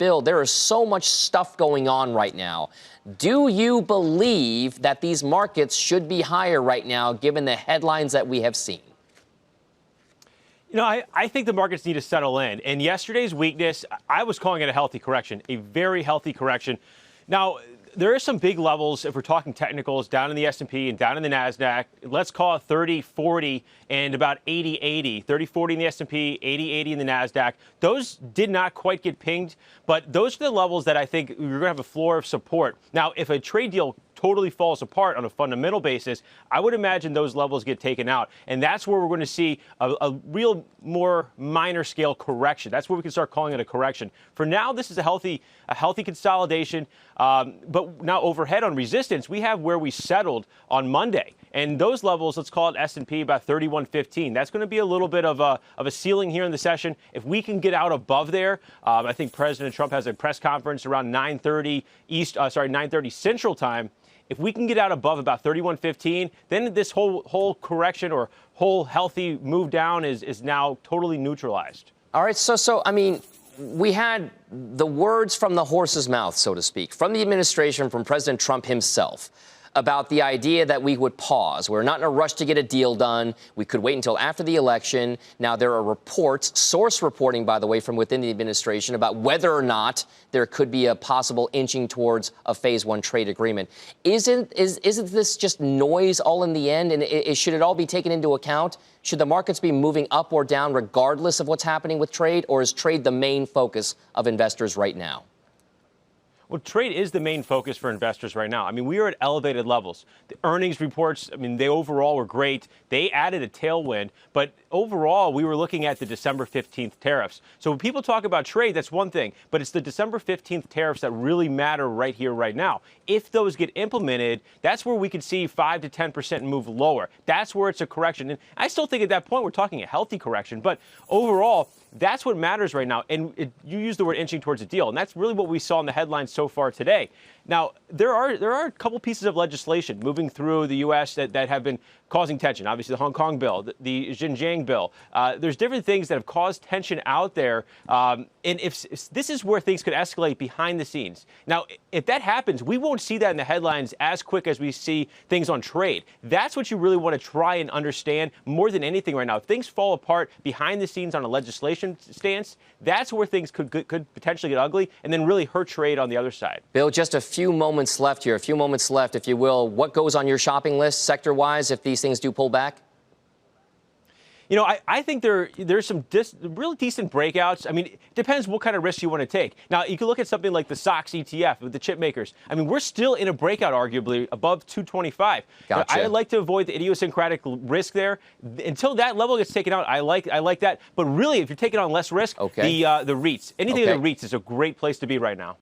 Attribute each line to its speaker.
Speaker 1: Bill, there is so much stuff going on right now. Do you believe that these markets should be higher right now, given the headlines that we have seen?
Speaker 2: You know, I think the markets need to settle in. And yesterday's weakness, I was calling it a healthy correction, a very healthy correction. Now, there are some big levels, if we're talking technicals, down in the S&P and down in the NASDAQ. Let's call it 30-40 and about 80-80. 30-40 in the S&P, 80-80 in the NASDAQ. Those did not quite get pinged, but those are the levels that I think we're going to have a floor of support. Now, if a trade deal totally falls apart on a fundamental basis, I would imagine those levels get taken out. And that's where we're going to see a real more minor scale correction. That's where we can start calling it a correction. For now, this is a healthy consolidation. But now overhead on resistance, we have where we settled on Monday. And those levels, let's call it S&P about 31.15. That's going to be a little bit of a ceiling here in the session. If we can get out above there, I think President Trump has a press conference around 9:30 Central Time. If we can get out above about 31.15, then this whole correction or whole healthy move down is now totally neutralized.
Speaker 1: All right. So I mean, we had the words from the horse's mouth, so to speak, from the administration, from President Trump himself, about the idea that we would pause. We're not in a rush to get a deal done. We could wait until after the election. Now, there are reports, source reporting, by the way, from within the administration about whether or not there could be a possible inching towards a phase one trade agreement. Isn't this just noise all in the end? And should it all be taken into account? Should the markets be moving up or down regardless of what's happening with trade? Or is trade the main focus of investors right now?
Speaker 2: Well, trade is the main focus for investors right now. I mean, we are at elevated levels. The earnings reports, I mean, they overall were great. They added a tailwind, but overall, we were looking at the December 15th tariffs. So when people talk about trade, that's one thing, but it's the December 15th tariffs that really matter right here, right now. If those get implemented, that's where we could see 5 to 10% move lower. That's where it's a correction. And I still think at that point, we're talking a healthy correction, but overall, that's what matters right now. And you use the word inching towards a deal, and that's really what we saw in the headlines so far today. Now, there are a couple pieces of legislation moving through the U.S. that have been causing tension. Obviously, the Hong Kong bill, the Xinjiang bill. There's different things that have caused tension out there. And if this is where things could escalate behind the scenes. Now, if that happens, we won't see that in the headlines as quick as we see things on trade. That's what you really want to try and understand more than anything right now. If things fall apart behind the scenes on a legislation stance, that's where things could potentially get ugly and then really hurt trade on the other side.
Speaker 1: Bill, just a few moments left here, if you will. What goes on your shopping list sector-wise if these things do pull back?
Speaker 2: You know, I think there's some really decent breakouts. I mean, it depends what kind of risk you want to take. Now, you can look at something like the SOX ETF with the chip makers. I mean, we're still in a breakout, arguably, above 225.
Speaker 1: Gotcha.
Speaker 2: I like to avoid the idiosyncratic risk there. Until that level gets taken out, I like that. But really, if you're taking on less risk, the REITs, anything in the REITs is a great place to be right now.